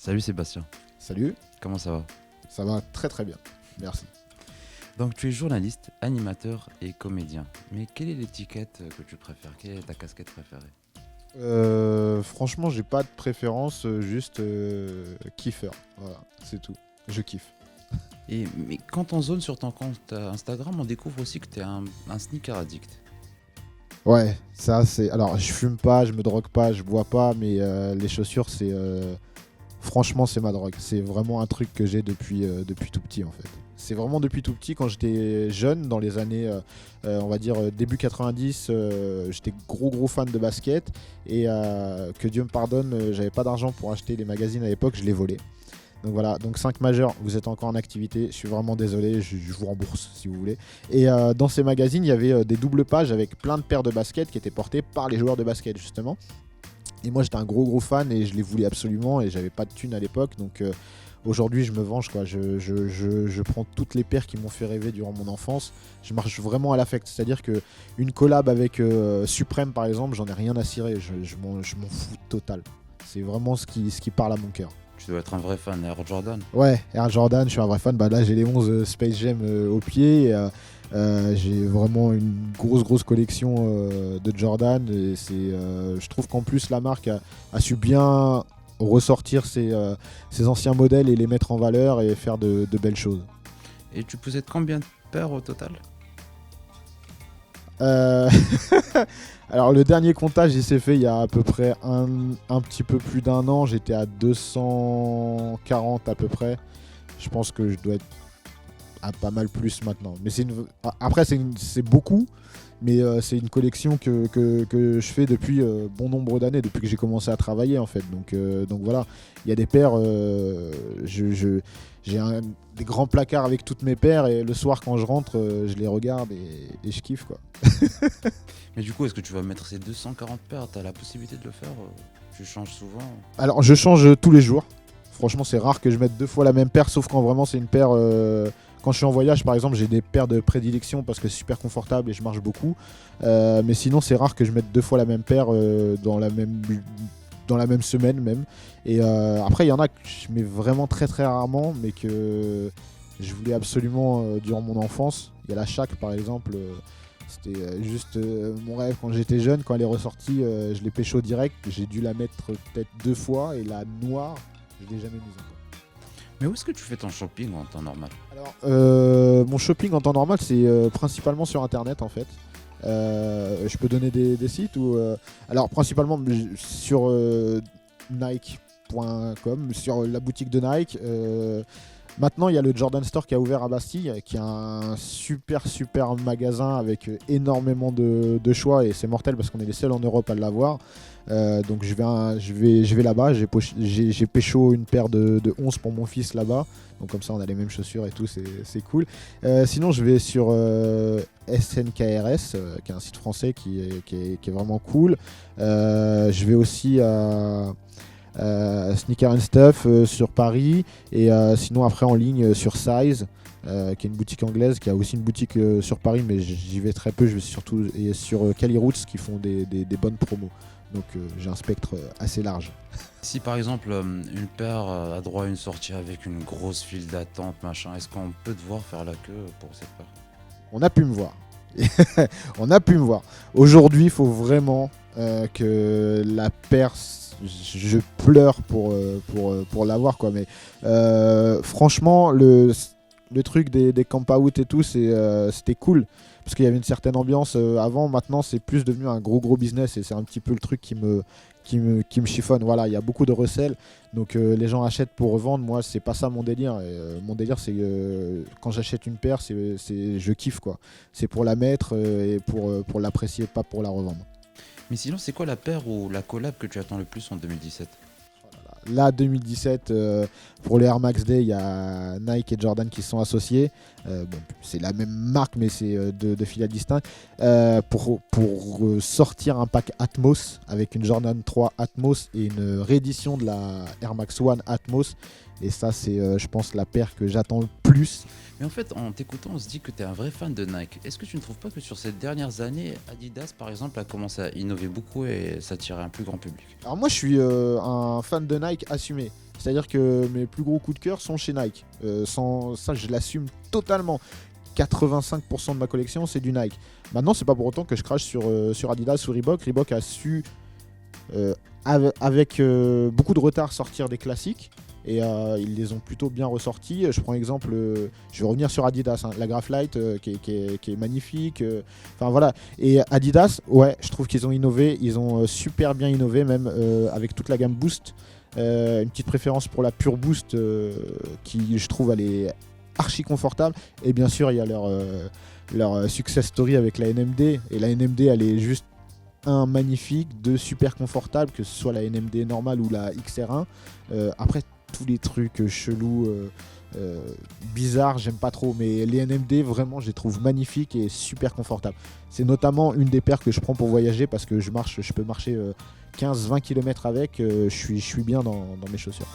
Salut Sébastien, Salut, comment ça va? ça va très très bien, merci. Donc tu es journaliste, animateur et comédien. Mais quelle est l'étiquette que tu préfères? Quelle est ta casquette préférée? Franchement, j'ai pas de préférence, juste kiffeur. Voilà, c'est tout. Je kiffe. Mais quand on zone sur ton compte Instagram, on découvre aussi que tu es un sneaker addict. Ouais, ça c'est. Alors, je fume pas, je me drogue pas, je bois pas, mais les chaussures, c'est. Franchement, c'est ma drogue. C'est vraiment un truc que j'ai depuis tout petit en fait. C'est vraiment depuis tout petit, quand j'étais jeune, dans les années, on va dire début 90, j'étais gros fan de basket. Et que Dieu me pardonne, j'avais pas d'argent pour acheter les magazines à l'époque, je les volais. Donc voilà, donc 5 majeurs, vous êtes encore en activité, je suis vraiment désolé, je vous rembourse si vous voulez. Et dans ces magazines, il y avait des doubles pages avec plein de paires de baskets qui étaient portées par les joueurs de basket justement. Et moi j'étais un gros fan et je les voulais absolument et j'avais pas de thunes à l'époque. Donc aujourd'hui je me venge quoi. Je prends toutes les paires qui m'ont fait rêver durant mon enfance. Je marche vraiment à l'affect. C'est-à-dire que une collab avec Supreme par exemple, j'en ai rien à cirer. Je m'en fous total. C'est vraiment ce qui parle à mon cœur. Tu dois être un vrai fan Air Jordan. Ouais, Air Jordan, je suis un vrai fan. Bah là j'ai les 11 Space Jam au pied. Et, j'ai vraiment une grosse collection de Jordan et je trouve qu'en plus la marque a su bien ressortir ses anciens modèles et les mettre en valeur et faire de belles choses. Et tu possèdes combien de paires au total? Euh, Alors le dernier comptage il s'est fait il y a à peu près un petit peu plus d'un an, j'étais à 240 à peu près. Je pense que je dois être à pas mal plus maintenant. Mais après c'est beaucoup, mais c'est une collection que je fais depuis bon nombre d'années, depuis que j'ai commencé à travailler en fait. Donc voilà, il y a des paires, j'ai des grands placards avec toutes mes paires et le soir quand je rentre, je les regarde et je kiffe quoi. Mais du coup, est-ce que tu vas mettre ces 240 paires? Tu as la possibilité de le faire? Tu changes souvent? Alors je change tous les jours. Franchement c'est rare que je mette deux fois la même paire, sauf quand vraiment c'est une paire... Quand je suis en voyage par exemple, j'ai des paires de prédilection parce que c'est super confortable et je marche beaucoup. Mais sinon c'est rare que je mette deux fois la même paire dans la même semaine même. Et après il y en a que je mets vraiment très rarement, mais que je voulais absolument durant mon enfance. Il y a la Shaq par exemple. C'était juste mon rêve quand j'étais jeune. Quand elle est ressortie, je l'ai pécho direct. J'ai dû la mettre peut-être deux fois. Et la noire, je l'ai jamais mise encore. Mais où est-ce que tu fais ton shopping en temps normal? Alors, mon shopping en temps normal, c'est principalement sur internet en fait. Je peux donner des sites ou alors principalement sur Nike.com, sur la boutique de Nike. Maintenant, il y a le Jordan Store qui a ouvert à Bastille, qui est un super magasin avec énormément de choix et c'est mortel parce qu'on est les seuls en Europe à l'avoir. Donc je vais là-bas, j'ai pécho une paire de 11 pour mon fils là-bas. Donc comme ça on a les mêmes chaussures et tout, c'est cool. Sinon je vais sur SNKRS, qui est un site français qui est vraiment cool. Je vais aussi à Sneaker and Stuff sur Paris et sinon après en ligne sur Size, qui est une boutique anglaise, qui a aussi une boutique sur Paris, mais j'y vais très peu. Je vais surtout et sur Cali Roots qui font des bonnes promos. Donc j'ai un spectre assez large. Si par exemple une paire a droit à une sortie avec une grosse file d'attente, machin, est-ce qu'on peut te voir faire la queue pour cette paire? On a pu me voir. On a pu me voir. Aujourd'hui, il faut vraiment que la paire, je pleure pour l'avoir quoi. Mais franchement, le truc des camp out et tout, c'était cool. Parce qu'il y avait une certaine ambiance avant. Maintenant, c'est plus devenu un gros business et c'est un petit peu le truc qui me chiffonne. Voilà, il y a beaucoup de recel. Donc les gens achètent pour revendre. Moi, c'est pas ça mon délire. Mon délire, c'est quand j'achète une paire, je kiffe quoi. C'est pour la mettre et pour l'apprécier, pas pour la revendre. Mais sinon, c'est quoi la paire ou la collab que tu attends le plus en 2017? Là, 2017, pour les Air Max Day, il y a Nike et Jordan qui se sont associés. Bon, c'est la même marque, mais c'est de filiales distinctes. Pour sortir un pack Atmos avec une Jordan 3 Atmos et une réédition de la Air Max One Atmos. Et ça, c'est, je pense, la paire que j'attends le plus plus. Mais en fait, en t'écoutant, on se dit que tu es un vrai fan de Nike. Est-ce que tu ne trouves pas que sur ces dernières années, Adidas, par exemple, a commencé à innover beaucoup et s'attirer un plus grand public? Alors moi je suis un fan de Nike assumé. C'est-à-dire que mes plus gros coups de cœur sont chez Nike. Sans ça, je l'assume totalement. 85% de ma collection, c'est du Nike. Maintenant, c'est pas pour autant que je crache sur Adidas ou Reebok. Reebok a su, avec beaucoup de retard, sortir des classiques. Et ils les ont plutôt bien ressortis. Je prends exemple, je vais revenir sur Adidas, hein, la Graphite qui est magnifique. Enfin voilà. Et Adidas, ouais, je trouve qu'ils ont innové. Ils ont super bien innové, même avec toute la gamme Boost. Une petite préférence pour la Pure Boost qui, je trouve, elle est archi confortable. Et bien sûr, il y a leur success story avec la NMD. Et la NMD, elle est juste magnifique, super confortable, que ce soit la NMD normale ou la XR1. Après, tous les trucs chelous, bizarres, j'aime pas trop. Mais les NMD, vraiment, je les trouve magnifiques et super confortables. C'est notamment une des paires que je prends pour voyager parce que je peux marcher 15-20 km avec. Je suis bien dans mes chaussures.